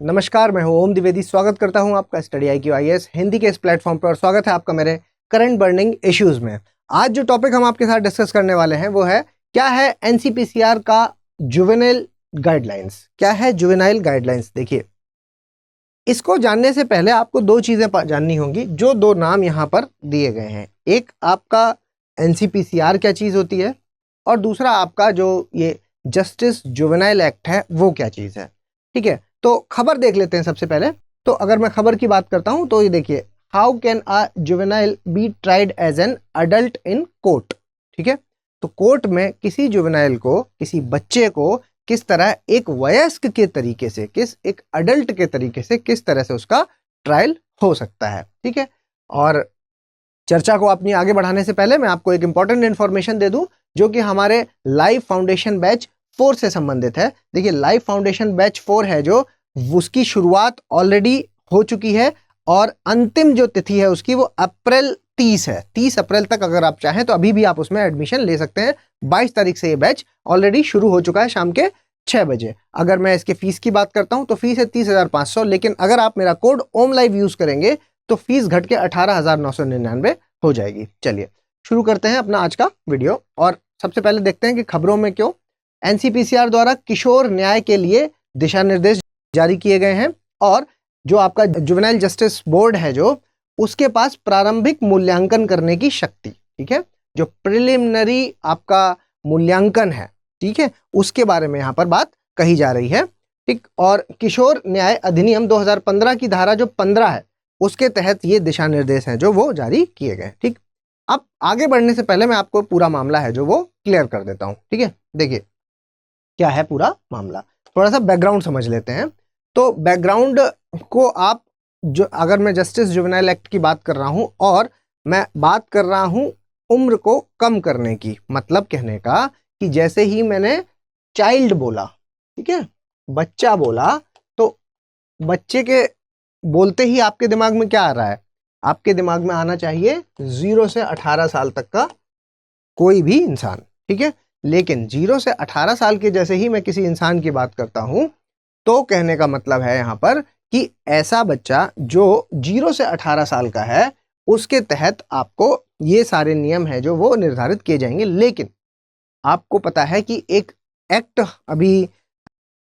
नमस्कार, मैं हूं ओम द्विवेदी। स्वागत करता हूं आपका स्टडी IQ IAS हिंदी के इस प्लेटफॉर्म पर और स्वागत है आपका मेरे करंट बर्निंग इश्यूज में। आज जो टॉपिक हम आपके साथ डिस्कस करने वाले हैं वो है क्या है NCPCR का जुवेनाइल गाइडलाइंस। क्या है जुवेनाइल गाइडलाइंस? देखिए, इसको जानने से पहले आपको दो चीजें जाननी होंगी, जो दो नाम यहाँ पर दिए गए हैं। एक आपका NCPCR क्या चीज होती है और दूसरा आपका जो ये जस्टिस जुवेनाइल एक्ट है वो क्या चीज है। ठीक है, तो खबर देख लेते हैं सबसे पहले। तो अगर मैं खबर की बात करता हूं तो ये देखिए, how can a juvenile be tried as an adult in court. ठीक है, तो कोर्ट में किसी जुवेनाइल को, किसी बच्चे को किस तरह एक वयस्क के तरीके से, एक अडल्ट के तरीके से किस तरह से उसका ट्रायल हो सकता है। ठीक है, और चर्चा को अपनी आगे बढ़ाने से पहले मैं आपको एक इंपॉर्टेंट इन्फॉर्मेशन दे दूं जो कि हमारे लाइव फाउंडेशन बैच 4 से संबंधित है। देखिए, लाइव फाउंडेशन बैच 4 है जो उसकी शुरुआत ऑलरेडी हो चुकी है और अंतिम जो तिथि है उसकी वो अप्रैल 30 है। 30 अप्रैल तक अगर आप चाहें तो अभी भी आप उसमें एडमिशन ले सकते हैं। 22 तारीख से ये बैच ऑलरेडी शुरू हो चुका है शाम के 6 बजे। अगर मैं इसके फीस की बात करता हूं तो फीस है 30,500, लेकिन अगर आप मेरा कोड ओम लाइव यूज करेंगे तो फीस घट के 18,999 हो जाएगी। चलिए शुरू करते हैं अपना आज का वीडियो और सबसे पहले देखते हैं कि खबरों में क्यों NCPCR द्वारा किशोर न्याय के लिए दिशा निर्देश जारी किए गए हैं और जो आपका जुवेनाइल जस्टिस बोर्ड है जो उसके पास प्रारंभिक मूल्यांकन करने की शक्ति, ठीक है, जो प्रिलिमिनरी आपका मूल्यांकन है, ठीक है, उसके बारे में यहाँ पर बात कही जा रही है। ठीक, और किशोर न्याय अधिनियम 2015 की धारा जो 15 है उसके तहत ये दिशा निर्देश हैं जो वो जारी किए गए। ठीक, अब आगे बढ़ने से पहले मैं आपको पूरा मामला है जो वो क्लियर कर देता हूं। ठीक है, देखिए क्या है पूरा मामला, थोड़ा सा बैकग्राउंड समझ लेते हैं। तो बैकग्राउंड को आप जो, अगर मैं जस्टिस जुवेनाइल एक्ट की बात कर रहा हूं और मैं बात कर रहा हूं उम्र को कम करने की, मतलब कहने का कि जैसे ही मैंने चाइल्ड बोला, ठीक है, बच्चा बोला, तो बच्चे के बोलते ही आपके दिमाग में क्या आ रहा है? आपके दिमाग में आना चाहिए 0 से 18 साल तक का कोई भी इंसान। ठीक है, लेकिन 0 से 18 साल के जैसे ही मैं किसी इंसान की बात करता हूं तो कहने का मतलब है यहां पर कि ऐसा बच्चा जो 0 से 18 साल का है उसके तहत आपको ये सारे नियम है जो वो निर्धारित किए जाएंगे। लेकिन आपको पता है कि एक एक्ट अभी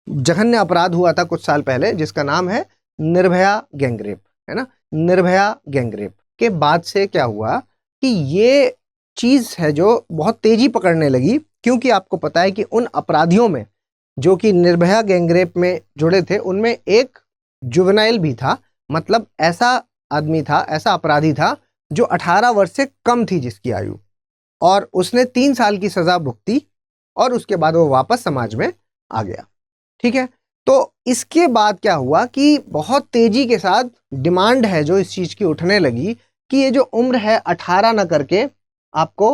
जघन्य अपराध हुआ था कुछ साल पहले जिसका नाम है निर्भया गैंगरेप, है ना। निर्भया गैंगरेप के बाद से क्या हुआ कि ये चीज है जो बहुत तेजी पकड़ने लगी, क्योंकि आपको पता है कि उन अपराधियों में जो कि निर्भया गैंगरेप में जुड़े थे उनमें एक जुवेनाइल भी था, मतलब ऐसा आदमी था, ऐसा अपराधी था जो 18 वर्ष से कम थी जिसकी आयु, और उसने 3 साल की सजा भुगती और उसके बाद वो वापस समाज में आ गया। ठीक है, तो इसके बाद क्या हुआ कि बहुत तेजी के साथ डिमांड है जो इस चीज की उठने लगी कि ये जो उम्र है 18 न करके आपको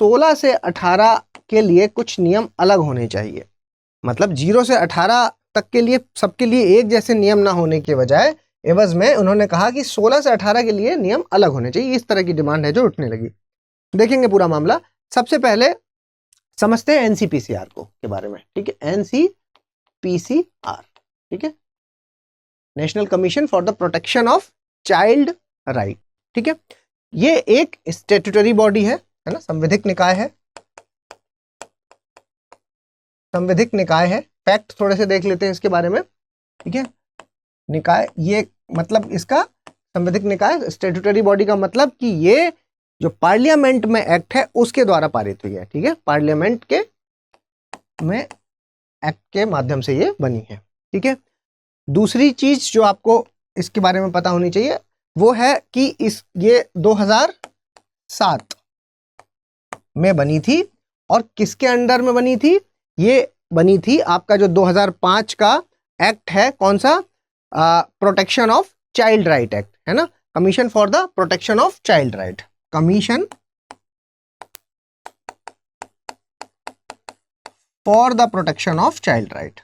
16 से 18 के लिए कुछ नियम अलग होने चाहिए। मतलब 0 से 18 तक के लिए सबके लिए एक जैसे नियम ना होने के बजाय एवज में उन्होंने कहा कि 16 से 18 के लिए नियम अलग होने चाहिए। इस तरह की डिमांड है जो उठने लगी। देखेंगे पूरा मामला। सबसे पहले समझते हैं NCPCR को के बारे में। ठीक है, NCPCR, ठीक है, national commission for the protection of child right. ठीक है, ये एक स्टैट्यूटरी बॉडी है ना, संवैधानिक निकाय है, संवैधानिक निकाय है। फैक्ट थोड़े से देख लेते हैं इसके बारे में। ठीक है, निकाय, ये मतलब इसका संवैधानिक निकाय, स्टैट्यूटरी बॉडी का मतलब कि ये जो पार्लियामेंट में एक्ट है उसके द्वारा पारित हुई है। ठीक है, पार्लियामेंट के में एक्ट के माध्यम से ये बनी है। ठीक है, दूसरी चीज जो आपको इसके बारे में पता होनी चाहिए वो है कि ये 2007 में बनी थी और किसके अंडर में बनी थी? ये बनी थी आपका जो 2005 का एक्ट है, कौन सा? Protection of child right act, है ना, commission for the protection of child right, commission for the protection of child right.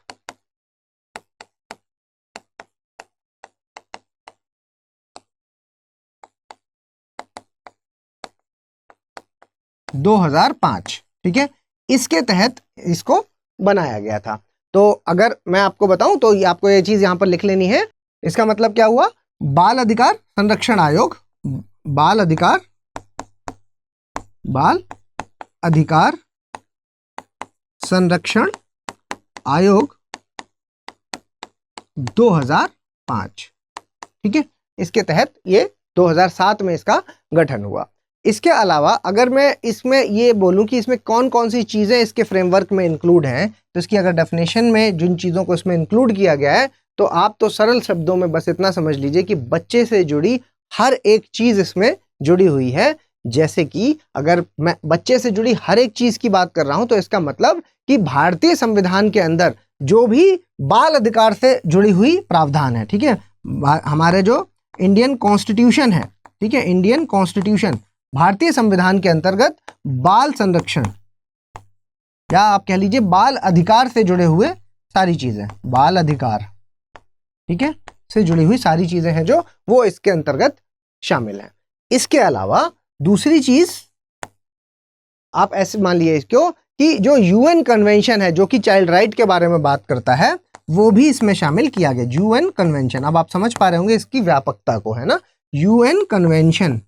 (2005), ठीक है, इसके तहत इसको बनाया गया था। तो अगर मैं आपको बताऊं तो आपको ये चीज यहां पर लिख लेनी है। इसका मतलब क्या हुआ, बाल अधिकार संरक्षण आयोग, बाल अधिकार संरक्षण आयोग 2005, ठीक है। इसके तहत ये 2007 में इसका गठन हुआ। इसके अलावा अगर मैं इसमें ये बोलूं कि इसमें कौन कौन सी चीज़ें इसके फ्रेमवर्क में इंक्लूड हैं, तो इसकी अगर डेफिनेशन में जिन चीज़ों को इसमें इंक्लूड किया गया है, तो आप तो सरल शब्दों में बस इतना समझ लीजिए कि बच्चे से जुड़ी हर एक चीज़ इसमें जुड़ी हुई है। जैसे कि अगर मैं बच्चे से जुड़ी हर एक चीज़ की बात कर रहा हूं, तो इसका मतलब कि भारतीय संविधान के अंदर जो भी बाल अधिकार से जुड़ी हुई प्रावधान है, ठीक है, हमारे जो इंडियन कॉन्स्टिट्यूशन है, ठीक है, इंडियन कॉन्स्टिट्यूशन, भारतीय संविधान के अंतर्गत बाल संरक्षण या आप कह लीजिए बाल अधिकार से जुड़े हुए सारी चीजें, बाल अधिकार, ठीक है, से जुड़ी हुई सारी चीजें हैं जो वो इसके अंतर्गत शामिल हैं। इसके अलावा दूसरी चीज आप ऐसे मान लिए इसको कि जो यूएन कन्वेंशन है जो कि चाइल्ड राइट के बारे में बात करता है, वो भी इसमें शामिल किया गया। यूएन कन्वेंशन, अब आप समझ पा रहे होंगे इसकी व्यापकता को, है ना। यूएन कन्वेंशन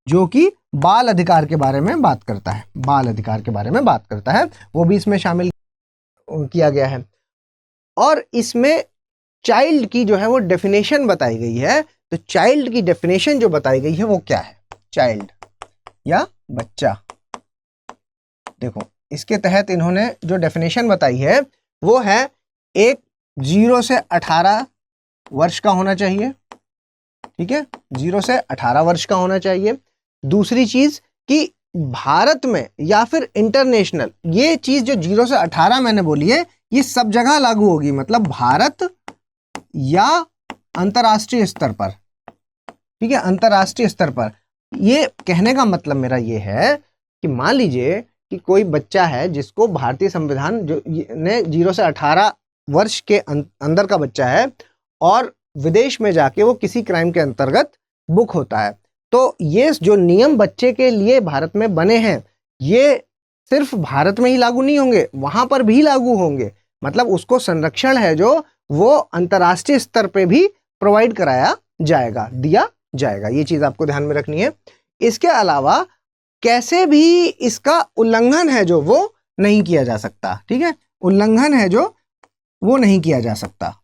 जो कि बाल अधिकार के बारे में बात करता है, बाल अधिकार के बारे में बात करता है, वो भी इसमें शामिल किया गया है। और इसमें चाइल्ड की जो है वो डेफिनेशन बताई गई है। तो चाइल्ड की डेफिनेशन जो बताई गई है वो क्या है, चाइल्ड या बच्चा, देखो इसके तहत इन्होंने जो डेफिनेशन बताई है वो है, एक 0 से 18 वर्ष का होना चाहिए, ठीक है, 0 से 18 वर्ष का होना चाहिए। दूसरी चीज कि भारत में या फिर इंटरनेशनल, ये चीज जो 0 से 18 मैंने बोली है ये सब जगह लागू होगी, मतलब भारत या अंतर्राष्ट्रीय स्तर पर, ठीक है, अंतर्राष्ट्रीय स्तर पर। ये कहने का मतलब मेरा ये है कि मान लीजिए कि कोई बच्चा है जिसको भारतीय संविधान जो ने 0 से 18 वर्ष के अंदर का बच्चा है और विदेश में जाके वो किसी क्राइम के अंतर्गत बुक होता है, तो ये जो नियम बच्चे के लिए भारत में बने हैं ये सिर्फ भारत में ही लागू नहीं होंगे, वहां पर भी लागू होंगे। मतलब उसको संरक्षण है जो वो अंतर्राष्ट्रीय स्तर पे भी प्रोवाइड कराया जाएगा, दिया जाएगा। ये चीज आपको ध्यान में रखनी है। इसके अलावा कैसे भी इसका उल्लंघन है जो वो नहीं किया जा सकता, ठीक है, उल्लंघन है जो वो नहीं किया जा सकता,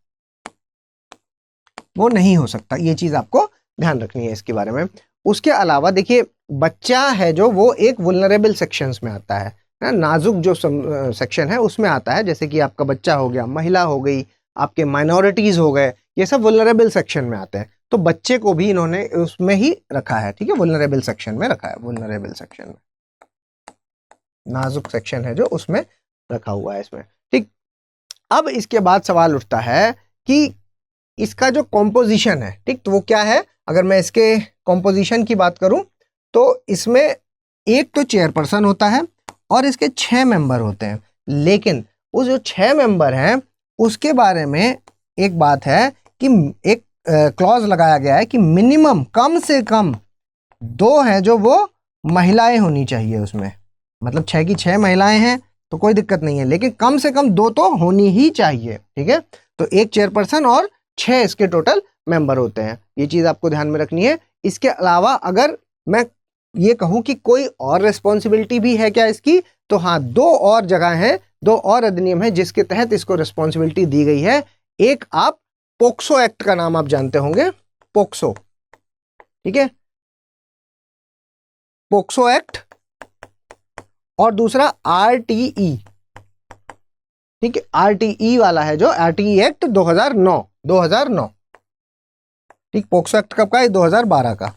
वो नहीं हो सकता, ये चीज आपको ध्यान रखनी है इसके बारे में। उसके अलावा देखिए बच्चा है जो वो एक वुल्नरेबल सेक्शंस में आता है, नाजुक जो सेक्शन है उसमें आता है, जैसे कि आपका बच्चा हो गया, महिला हो गई, आपके माइनॉरिटीज हो गए, ये सब वुल्नरेबल सेक्शन में आते हैं। तो बच्चे को भी इन्होंने उसमें ही रखा है, ठीक है, वुल्नरेबल सेक्शन में रखा है, वुल्नरेबल सेक्शन में, नाजुक सेक्शन है जो उसमें रखा हुआ है इसमें, ठीक। अब इसके बाद सवाल उठता है कि इसका जो कॉम्पोजिशन है, ठीक, तो वो क्या है। अगर मैं इसके कॉम्पोजिशन की बात करूं तो इसमें एक तो चेयरपर्सन होता है और इसके 6 मेंबर होते हैं, लेकिन वो जो 6 मेंबर हैं उसके बारे में एक बात है कि एक क्लॉज लगाया गया है कि मिनिमम कम से कम 2 हैं जो वो महिलाएं होनी चाहिए उसमें, मतलब 6 की 6 महिलाएं हैं तो कोई दिक्कत नहीं है, लेकिन कम से कम 2 तो होनी ही चाहिए, ठीक है। तो एक चेयरपर्सन और 6 इसके टोटल मेंबर होते हैं, ये चीज आपको ध्यान में रखनी है। इसके अलावा अगर मैं ये कहूं कि कोई और रिस्पॉन्सिबिलिटी भी है क्या इसकी, तो हाँ, 2 और जगह हैं, 2 और अधिनियम है जिसके तहत इसको रिस्पॉन्सिबिलिटी दी गई है। एक आप पोक्सो एक्ट का नाम आप जानते होंगे, पोक्सो, ठीक है, पोक्सो एक्ट, और दूसरा आरटीई, ठीक है, आरटीई वाला है जो आरटीई एक्ट 2009, ठीक। पोक्सो एक्ट कब का है, 2012 का,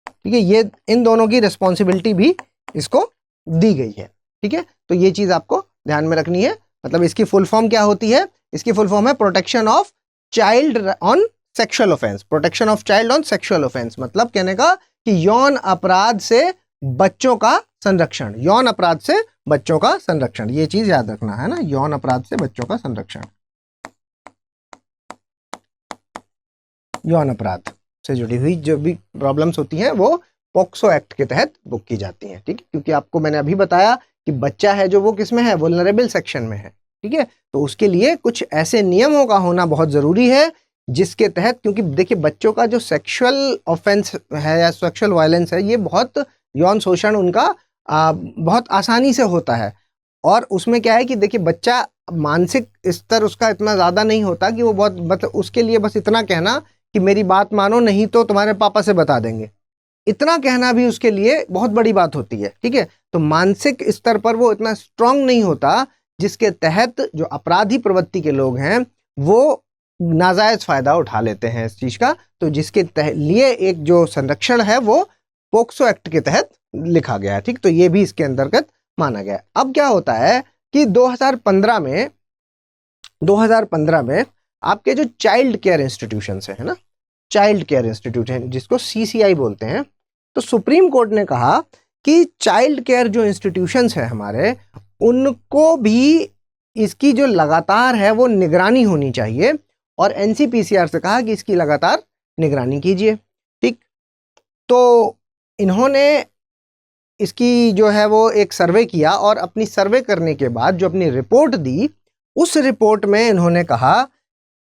ठीक है। ये इन दोनों की रिस्पॉन्सिबिलिटी भी इसको दी गई है, ठीक है। तो ये चीज आपको ध्यान में रखनी है। मतलब इसकी फुल फॉर्म क्या होती है, इसकी फुल फॉर्म है protection of child on sexual offence, protection of child on sexual offence, मतलब कहने का कि यौन अपराध से बच्चों का संरक्षण, यौन अपराध से बच्चों का संरक्षण, ये चीज याद रखना है ना, यौन अपराध से बच्चों का संरक्षण, यौन अपराध से जुड़ी हुई जो भी प्रॉब्लम्स होती हैं वो पोक्सो एक्ट के तहत बुक की जाती हैं, ठीक है। क्योंकि आपको मैंने अभी बताया कि बच्चा है जो वो किस में है, वल्नरेबल सेक्शन में है, ठीक है। तो उसके लिए कुछ ऐसे नियमों का होना बहुत ज़रूरी है जिसके तहत, क्योंकि देखिए बच्चों का जो सेक्सुअल ऑफेंस है या सेक्सुअल वायलेंस है, ये बहुत, यौन शोषण उनका बहुत आसानी से होता है। और उसमें क्या है कि देखिए बच्चा मानसिक स्तर उसका इतना ज़्यादा नहीं होता कि वो बहुत, मतलब उसके लिए बस इतना कहना कि मेरी बात मानो नहीं तो तुम्हारे पापा से बता देंगे, इतना कहना भी उसके लिए बहुत बड़ी बात होती है, ठीक है। तो मानसिक स्तर पर वो इतना स्ट्रांग नहीं होता जिसके तहत जो अपराधी प्रवृत्ति के लोग हैं वो नाजायज फायदा उठा लेते हैं इस चीज का। तो जिसके लिए एक जो संरक्षण है वो पोक्सो एक्ट के तहत लिखा गया है, ठीक। तो ये भी इसके अंतर्गत माना गया है। अब क्या होता है कि 2015 में आपके जो चाइल्ड केयर इंस्टीट्यूशंस है ना, चाइल्ड केयर इंस्टीट्यूशन जिसको सीसीआई बोलते हैं, तो सुप्रीम कोर्ट ने कहा कि चाइल्ड केयर जो इंस्टीट्यूशंस है हमारे, उनको भी इसकी जो लगातार है वो निगरानी होनी चाहिए, और एनसीपीसीआर से कहा कि इसकी लगातार निगरानी कीजिए, ठीक। तो इन्होंने इसकी जो है वो एक सर्वे किया, और अपनी सर्वे करने के बाद जो अपनी रिपोर्ट दी, उस रिपोर्ट में इन्होंने कहा,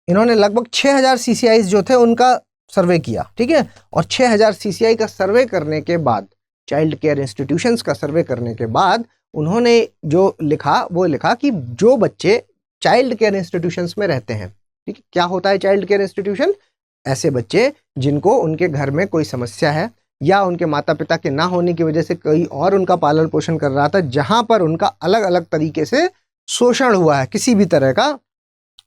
इन्होंने लगभग 6000 सीसीआईज जो थे उनका सर्वे किया, ठीक है। और 6000 सीसीआई का सर्वे करने के बाद, चाइल्ड केयर इंस्टीट्यूशंस का सर्वे करने के बाद, उन्होंने जो लिखा वो लिखा कि जो बच्चे चाइल्ड केयर इंस्टीट्यूशंस में रहते हैं, ठीक है। क्या होता है चाइल्ड केयर इंस्टीट्यूशन? ऐसे बच्चे जिनको उनके घर में कोई समस्या है या उनके माता पिता के ना होने की वजह से कोई और उनका पालन पोषण कर रहा था, जहां पर उनका अलग अलग तरीके से शोषण हुआ है किसी भी तरह का,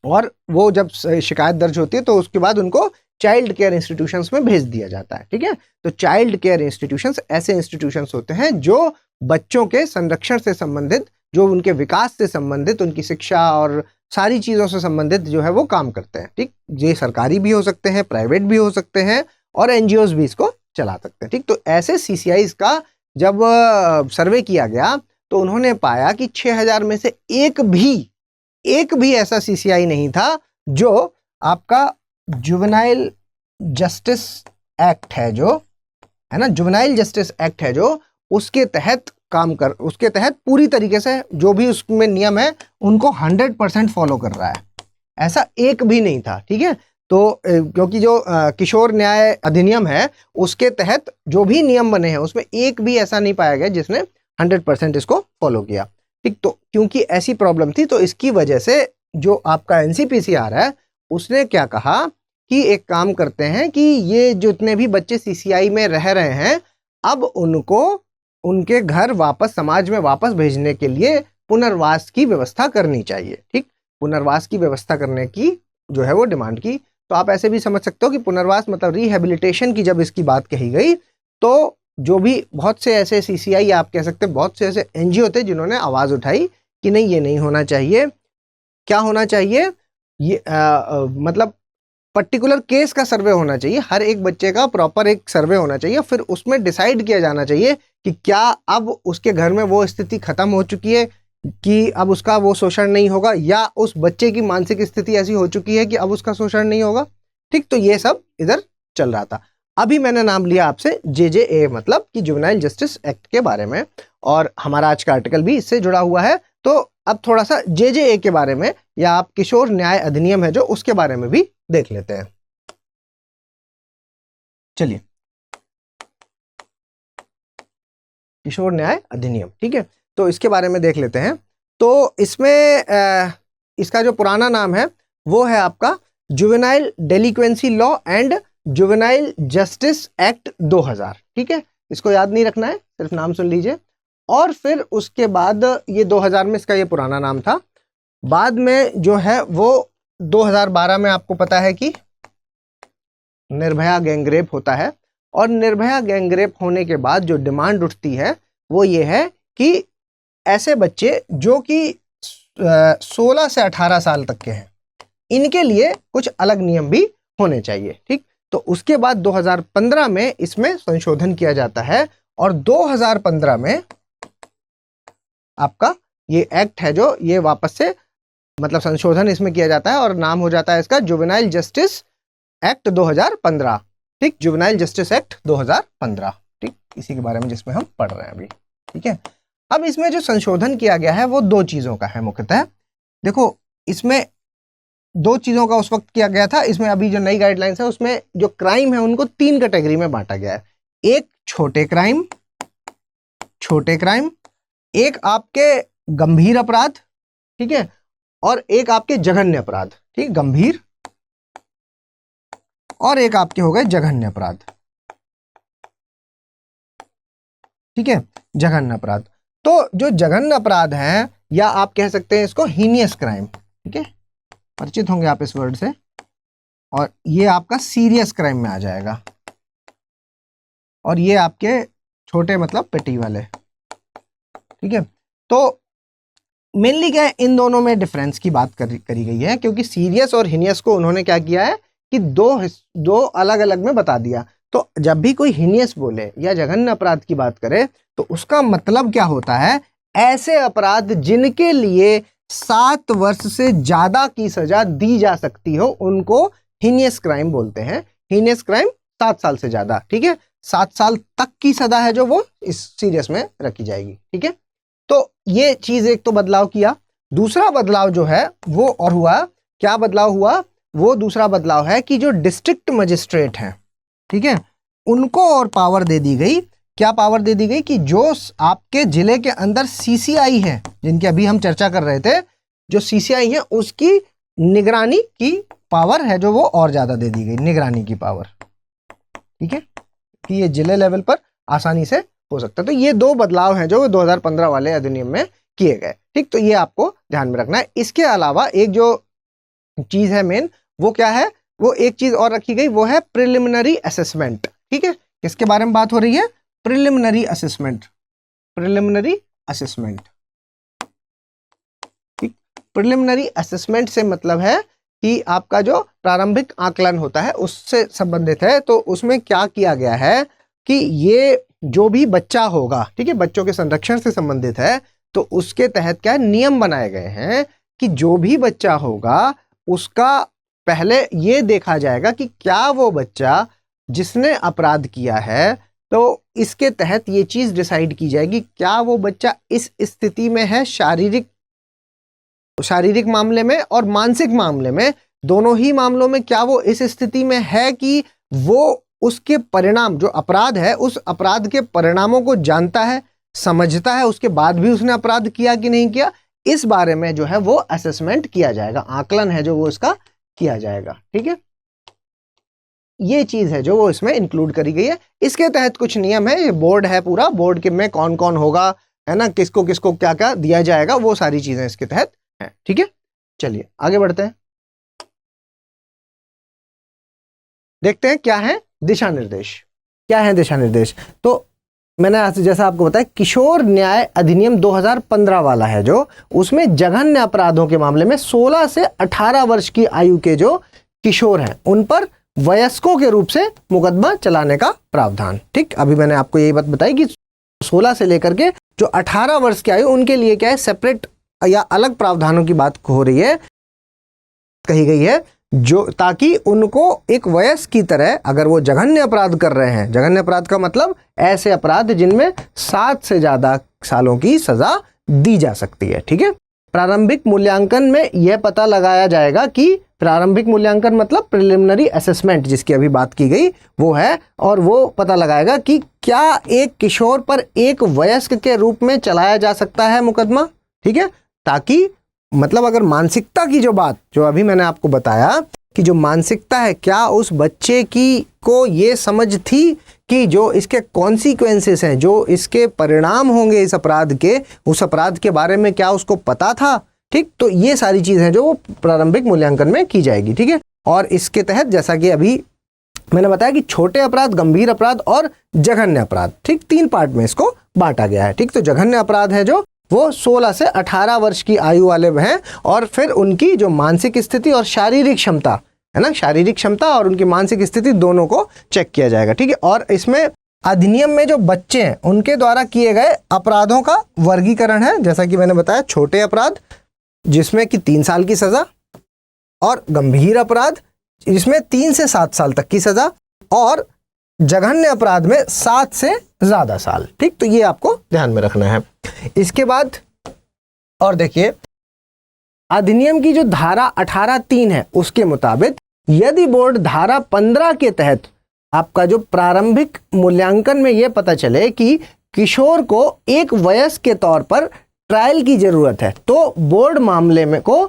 और वो जब शिकायत दर्ज होती है तो उसके बाद उनको चाइल्ड केयर इंस्टीट्यूशंस में भेज दिया जाता है, ठीक है। तो चाइल्ड केयर इंस्टीट्यूशंस ऐसे इंस्टीट्यूशंस होते हैं जो बच्चों के संरक्षण से संबंधित, जो उनके विकास से संबंधित, उनकी शिक्षा और सारी चीज़ों से संबंधित जो है वो काम करते हैं, ठीक। ये सरकारी भी हो सकते हैं, प्राइवेट भी हो सकते हैं, और एनजीओज भी इसको चला सकते हैं, ठीक। तो ऐसे सीसीआईज का जब सर्वे किया गया तो उन्होंने पाया कि 6000 में से एक भी ऐसा सीसीआई नहीं था जो आपका जुवेनाइल जस्टिस एक्ट है, जो है ना, जुवेनाइल जस्टिस एक्ट है जो, उसके तहत उसके तहत पूरी तरीके से जो भी उसमें नियम है उनको 100% फॉलो कर रहा है। ऐसा एक भी नहीं था, ठीक है। तो क्योंकि जो किशोर न्याय अधिनियम है उसके तहत जो भी नियम बने हैं उसमें एक भी ऐसा नहीं पाया गया जिसने 100% इसको फॉलो किया, ठीक। तो क्योंकि ऐसी प्रॉब्लम थी तो इसकी वजह से जो आपका एनसीपीसीआर है उसने क्या कहा कि एक काम करते हैं कि ये जितने भी बच्चे सीसीआई में रह रहे हैं, अब उनको उनके घर वापस समाज में वापस भेजने के लिए पुनर्वास की व्यवस्था करनी चाहिए, ठीक। पुनर्वास की व्यवस्था करने की जो है वो डिमांड की। तो आप ऐसे भी समझ सकते हो कि पुनर्वास मतलब रिहेबिलिटेशन की जब इसकी बात कही गई, तो जो भी बहुत से ऐसे सीसीआई, आप कह सकते हैं बहुत से ऐसे एनजीओ थे जिन्होंने आवाज़ उठाई कि नहीं, ये नहीं होना चाहिए। क्या होना चाहिए? ये मतलब पर्टिकुलर केस का सर्वे होना चाहिए, हर एक बच्चे का प्रॉपर एक सर्वे होना चाहिए, फिर उसमें डिसाइड किया जाना चाहिए कि क्या अब उसके घर में वो स्थिति खत्म हो चुकी है कि अब उसका वो शोषण नहीं होगा, या उस बच्चे की मानसिक स्थिति ऐसी हो चुकी है कि अब उसका शोषण नहीं होगा, ठीक। तो ये सब इधर चल रहा था। अभी मैंने नाम लिया आपसे जेजेए, मतलब कि जुवेनाइल जस्टिस एक्ट के बारे में, और हमारा आज का आर्टिकल भी इससे जुड़ा हुआ है। तो अब थोड़ा सा जेजेए के बारे में, या आप किशोर न्याय अधिनियम है जो, उसके बारे में भी देख लेते हैं। चलिए, किशोर न्याय अधिनियम, ठीक है, तो इसके बारे में देख लेते हैं। तो इसमें इसका जो पुराना नाम है वो है आपका juvenile delinquency law and juvenile justice act 2000, ठीक है। इसको याद नहीं रखना है, सिर्फ नाम सुन लीजिए। और फिर उसके बाद ये 2000 में इसका ये पुराना नाम था। बाद में जो है वो 2012 में आपको पता है कि निर्भया गैंगरेप होता है, और निर्भया गैंगरेप होने के बाद जो डिमांड उठती है वो ये है कि ऐसे बच्चे जो कि 16 से 18 साल तक के हैं, इनके लिए कुछ अलग नियम भी होने चाहिए, ठीक। तो उसके बाद 2015 में इसमें संशोधन किया जाता है, और 2015 में आपका ये एक्ट है जो, ये वापस से मतलब संशोधन इसमें किया जाता है, और नाम हो जाता है इसका जुवेनाइल जस्टिस एक्ट 2015, ठीक। जुवेनाइल जस्टिस एक्ट 2015, ठीक, इसी के बारे में जिसमें हम पढ़ रहे हैं अभी, ठीक है। अब इसमें जो संशोधन किया गया है वो दो चीज़ों का है मुख्यतः। देखो इसमें दो चीज़ों का उस वक्त किया गया था, इसमें अभी जो नई गाइडलाइंस है उसमें जो क्राइम है उनको 3 कैटेगरी में बांटा गया है। एक छोटे क्राइम, एक आपके गंभीर अपराध, ठीक है, और एक आपके जघन्य अपराध, ठीक, गंभीर और एक आपके हो गए जघन्य अपराध, ठीक है, जघन्य अपराध। तो जो जघन्य अपराध हैं या आप कह सकते हैं इसको हीनियस क्राइम, ठीक है, परिचित होंगे आप इस वर्ड से, और ये आपका सीरियस क्राइम में आ जाएगा, और ये आपके छोटे मतलब पेटी वाले, ठीक है। तो मेनली क्या है, इन दोनों में डिफरेंस की बात करी गई है, क्योंकि सीरियस और हीनियस को उन्होंने क्या किया है कि दो अलग अलग में बता दिया। तो जब भी कोई हीनियस बोले या जघन्य अपराध की बात करे तो उसका मतलब क्या होता है, ऐसे अपराध जिनके लिए 7 वर्ष से ज्यादा की सजा दी जा सकती हो उनको हीनियस क्राइम बोलते हैं। हीनियस क्राइम 7 साल से ज्यादा, ठीक है, 7 साल तक की सजा है जो वो इस सीरियस में रखी जाएगी, ठीक है। तो ये चीज एक तो बदलाव किया। दूसरा बदलाव जो है वो और हुआ, क्या बदलाव हुआ, वो दूसरा बदलाव है कि जो डिस्ट्रिक्ट मजिस्ट्रेट हैं, ठीक है, उनको और पावर दे दी गई। क्या पावर दे दी गई कि जो आपके जिले के अंदर सीसीआई है, जिनकी अभी हम चर्चा कर रहे थे, जो सीसीआई है उसकी निगरानी की पावर है जो वो और ज्यादा दे दी गई, निगरानी की पावर, ठीक है, कि ये जिले लेवल पर आसानी से हो सकता है। तो ये दो बदलाव हैं जो 2015 वाले अधिनियम में किए गए, ठीक। तो ये आपको ध्यान में रखना है। इसके अलावा एक जो चीज है मेन, वो क्या है, वो एक चीज और रखी गई, वो है प्रिलिमिनरी असेसमेंट, ठीक है। किसके बारे में बात हो रही है, प्रिलिमिनरी असेसमेंट, प्रिलिमिनरी असेसमेंट, ठीक। प्रिलिमिनरी असेसमेंट से मतलब है कि आपका जो प्रारंभिक आकलन होता है उससे संबंधित है। तो उसमें क्या किया गया है कि ये जो भी बच्चा होगा, ठीक है, बच्चों के संरक्षण से संबंधित है, तो उसके तहत क्या नियम बनाए गए हैं कि जो भी बच्चा होगा उसका पहले ये देखा जाएगा कि क्या वो बच्चा जिसने अपराध किया है, तो इसके तहत ये चीज डिसाइड की जाएगी क्या वो बच्चा इस स्थिति में है, शारीरिक मामले में और मानसिक मामले में, दोनों ही मामलों में क्या वो इस स्थिति में है कि वो उसके परिणाम, जो अपराध है उस अपराध के परिणामों को जानता है, समझता है, उसके बाद भी उसने अपराध किया कि नहीं किया, इस बारे में जो है वो असेसमेंट किया जाएगा, आकलन है जो वो इसका किया जाएगा, ठीक है। ये चीज है जो वो इसमें इंक्लूड करी गई है। इसके तहत कुछ नियम है, ये बोर्ड है पूरा, बोर्ड के में कौन कौन होगा, है ना, किसको किसको क्या क्या दिया जाएगा, वो सारी चीजें इसके तहत है, ठीक है। चलिए आगे बढ़ते हैं, देखते हैं क्या है दिशा निर्देश। क्या है दिशा निर्देश, तो मैंने जैसा आपको बताया किशोर न्याय अधिनियम 2015 वाला है जो, उसमें जघन्य अपराधों के मामले में 16 से 18 वर्ष की आयु के जो किशोर हैं उन पर वयस्कों के रूप से मुकदमा चलाने का प्रावधान, ठीक। अभी मैंने आपको यही बात बताई कि 16 से लेकर के जो 18 वर्ष की आयु उनके लिए क्या है, सेपरेट या अलग प्रावधानों की बात हो रही है, कही गई है, जो ताकि उनको एक वयस्क की तरह, अगर वो जघन्य अपराध कर रहे हैं, जघन्य अपराध का मतलब ऐसे अपराध जिनमें 7 से ज्यादा सालों की सजा दी जा सकती है, ठीक है। प्रारंभिक मूल्यांकन में यह पता लगाया जाएगा कि, प्रारंभिक मूल्यांकन मतलब प्रिलिमिनरी असेसमेंट जिसकी अभी बात की गई वो है, और वो पता लगाएगा कि क्या एक किशोर पर एक वयस्क के रूप में चलाया जा सकता है मुकदमा, ठीक है, ताकि मतलब अगर मानसिकता की जो बात, जो अभी मैंने आपको बताया कि जो मानसिकता है, क्या उस बच्चे की को ये समझ थी कि जो इसके कॉन्सिक्वेंसेस हैं, जो इसके परिणाम होंगे इस अपराध के, उस अपराध के बारे में क्या उसको पता था, ठीक। तो ये सारी चीज़ हैं जो वो प्रारंभिक मूल्यांकन में की जाएगी, ठीक है। और इसके तहत जैसा कि अभी मैंने बताया कि छोटे अपराध, गंभीर अपराध और जघन्य अपराध, ठीक, 3 पार्ट में इसको बांटा गया है, ठीक। तो जघन्य अपराध है जो वो 16 से 18 वर्ष की आयु वाले हैं, और फिर उनकी जो मानसिक स्थिति और शारीरिक क्षमता है ना, शारीरिक क्षमता और उनकी मानसिक स्थिति दोनों को चेक किया जाएगा, ठीक है। और इसमें अधिनियम में जो बच्चे हैं उनके द्वारा किए गए अपराधों का वर्गीकरण है, जैसा कि मैंने बताया, छोटे अपराध जिसमें कि 3 साल की सजा, और गंभीर अपराध जिसमें 3 से 7 साल तक की सजा, और जघन्य अपराध में 7 से ज्यादा साल। ठीक, तो ये आपको ध्यान में रखना है। इसके बाद और देखिए, अधिनियम की जो धारा 18(3) है उसके मुताबिक यदि बोर्ड धारा 15 के तहत आपका जो प्रारंभिक मूल्यांकन में यह पता चले कि किशोर को एक वयस्क के तौर पर ट्रायल की जरूरत है, तो बोर्ड मामले में को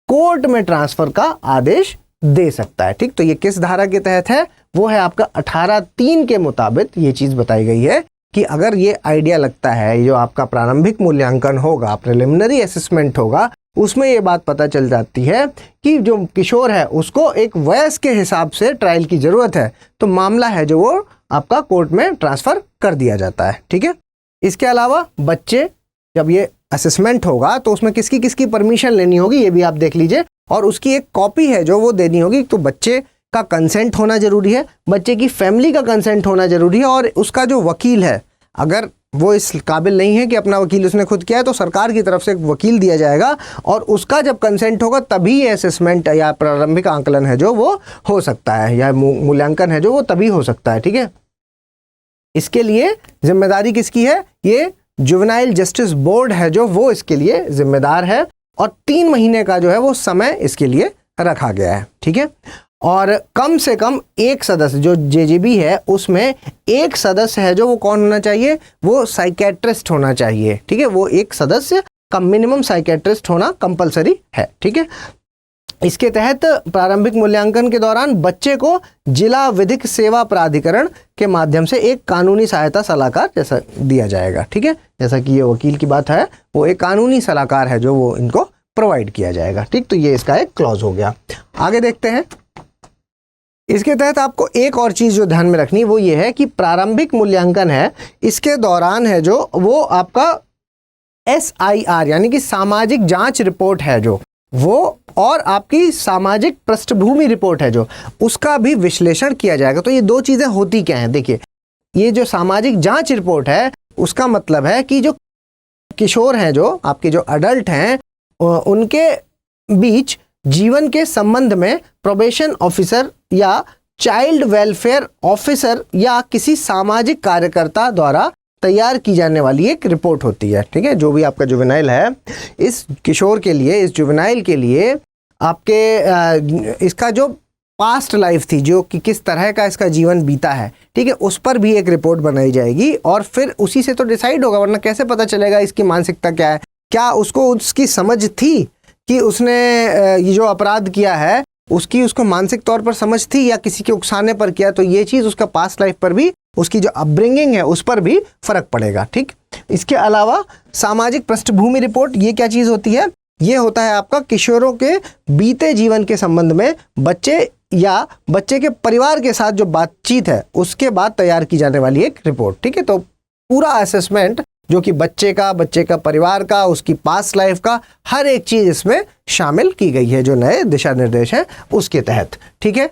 कोर्ट में ट्रांसफर का आदेश दे सकता है। ठीक, तो ये किस धारा के तहत है? वो है आपका 18(3) के मुताबिक ये चीज बताई गई है कि अगर ये आइडिया लगता है, जो आपका प्रारंभिक मूल्यांकन होगा, प्रिलिमिनरी असेसमेंट होगा, उसमें ये बात पता चल जाती है कि जो किशोर है उसको एक वयस्क के हिसाब से ट्रायल की जरूरत है, तो मामला है जो वो आपका कोर्ट में ट्रांसफर कर दिया जाता है। ठीक है, इसके अलावा बच्चे जब ये असेसमेंट होगा तो उसमें किसकी किसकी परमिशन लेनी होगी ये भी आप देख लीजिए, और उसकी एक कॉपी है जो वो देनी होगी। तो बच्चे का कंसेंट होना जरूरी है, बच्चे की फैमिली का कंसेंट होना जरूरी है, और उसका जो वकील है अगर वो इस काबिल नहीं है कि अपना वकील उसने खुद किया है, तो सरकार की तरफ से एक वकील दिया जाएगा, और उसका जब कंसेंट होगा तभी ये असेसमेंट या प्रारंभिक आंकलन है जो वो हो सकता है, या मूल्यांकन है जो वो तभी हो सकता है। ठीक है, इसके लिए जिम्मेदारी किसकी है? ये जुवेनाइल जस्टिस बोर्ड है जो वो इसके लिए जिम्मेदार है, और 3 महीने का जो है वो समय इसके लिए रखा गया है। ठीक है, और कम से कम एक सदस्य जो जेजीबी है उसमें एक सदस्य है जो वो कौन होना चाहिए? वो साइकेट्रिस्ट होना चाहिए। ठीक है, वो एक सदस्य का मिनिमम साइकेट्रिस्ट होना कंपलसरी है। ठीक है, इसके तहत प्रारंभिक मूल्यांकन के दौरान बच्चे को जिला विधिक सेवा प्राधिकरण के माध्यम से एक कानूनी सहायता सलाहकार जैसा दिया जाएगा। ठीक है, जैसा कि ये वकील की बात है, वो एक कानूनी सलाहकार है जो वो इनको प्रोवाइड किया जाएगा। ठीक, तो ये इसका एक क्लॉज हो गया। आगे देखते हैं, इसके तहत आपको एक और चीज जो ध्यान में रखनी वो ये है कि प्रारंभिक मूल्यांकन है, इसके दौरान है जो वो आपका SIR यानी कि सामाजिक जांच रिपोर्ट है जो वो, और आपकी सामाजिक पृष्ठभूमि रिपोर्ट है जो, उसका भी विश्लेषण किया जाएगा। तो ये 2 चीजें होती क्या हैं? देखिए, ये जो सामाजिक जांच रिपोर्ट है उसका मतलब है कि जो किशोर हैं, जो आपके जो अडल्ट हैं, उनके बीच जीवन के संबंध में प्रोबेशन ऑफिसर या चाइल्ड वेलफेयर ऑफिसर या किसी सामाजिक कार्यकर्ता द्वारा तैयार की जाने वाली एक रिपोर्ट होती है। ठीक है, जो भी आपका जुवेनाइल है, इस किशोर के लिए, इस जुवेनाइल के लिए आपके इसका जो पास्ट लाइफ थी, जो कि किस तरह का इसका जीवन बीता है, ठीक है, उस पर भी एक रिपोर्ट बनाई जाएगी, और फिर उसी से तो डिसाइड होगा, वरना कैसे पता चलेगा इसकी मानसिकता क्या है? क्या उसको उसकी समझ थी कि उसने ये जो अपराध किया है उसको मानसिक तौर पर समझ थी, या किसी के उकसाने पर किया? तो ये चीज़ उसका पास्ट लाइफ पर भी, उसकी जो अपब्रिंगिंग है उस पर भी फर्क पड़ेगा। ठीक, इसके अलावा सामाजिक पृष्ठभूमि रिपोर्ट, ये क्या चीज़ होती है? ये होता है आपका किशोरों के बीते जीवन के संबंध में बच्चे या बच्चे के परिवार के साथ जो बातचीत है उसके बाद तैयार की जाने वाली एक रिपोर्ट। ठीक है, तो पूरा असेसमेंट जो कि बच्चे का परिवार का, उसकी पास्ट लाइफ का, हर एक चीज इसमें शामिल की गई है जो नए दिशा निर्देश हैं उसके तहत। ठीक है,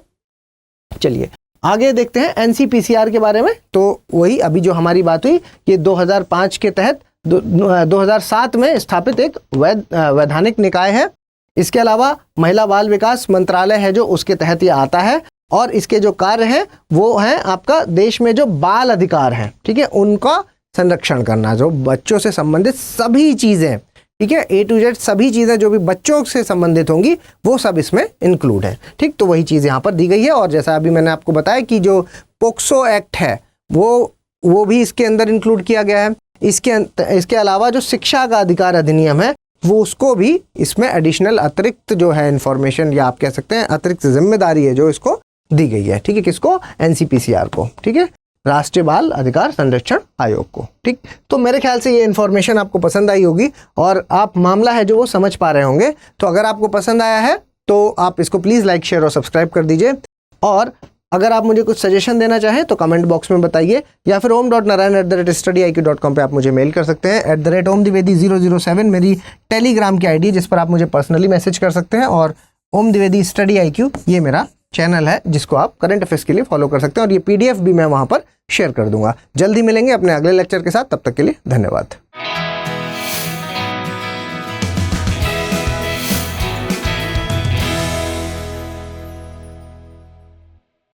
चलिए आगे देखते हैं NCPCR के बारे में। तो वही अभी जो हमारी बात हुई, ये 2005 के तहत 2007 में स्थापित एक वैधानिक निकाय है। इसके अलावा महिला बाल विकास मंत्रालय है जो उसके तहत ये आता है, और इसके जो कार्य हैं वो हैं आपका देश में जो बाल अधिकार हैं, ठीक है, उनका संरक्षण करना, जो बच्चों से संबंधित सभी चीज़ें, ठीक है, A to Z सभी चीज़ें जो भी बच्चों से संबंधित होंगी वो सब इसमें इंक्लूड है। ठीक, तो वही चीज़ यहाँ पर दी गई है, और जैसा अभी मैंने आपको बताया कि जो पोक्सो एक्ट है वो भी इसके अंदर इंक्लूड किया गया है। इसके अलावा जो शिक्षा का अधिकार अधिनियम है वो उसको भी इसमें एडिशनल अतिरिक्त जो है इंफॉर्मेशन, या आप कह सकते हैं अतिरिक्त जिम्मेदारी है जो इसको दी गई है। ठीक है, किसको? NCPCR को। ठीक है, राष्ट्रीय बाल अधिकार संरक्षण आयोग को। ठीक, तो मेरे ख्याल से ये इन्फॉर्मेशन आपको पसंद आई होगी और आप मामला है जो वो समझ पा रहे होंगे। तो अगर आपको पसंद आया है तो आप इसको प्लीज़ लाइक, शेयर और सब्सक्राइब कर दीजिए, और अगर आप मुझे कुछ सजेशन देना चाहें तो कमेंट बॉक्स में बताइए, या फिर om.narayan@studyiq.com पे आप मुझे मेल कर सकते हैं। @omdivedi007 मेरी टेलीग्राम की आईडी है जिस पर आप मुझे पर्सनली मैसेज कर सकते हैं, और ओम द्विवेदी स्टडी IQ ये मेरा चैनल है जिसको आप करंट अफेयर्स के लिए फॉलो कर सकते हैं, और ये PDF भी मैं वहाँ पर शेयर कर दूंगा। जल्दी मिलेंगे अपने अगले लेक्चर के साथ, तब तक के लिए धन्यवाद।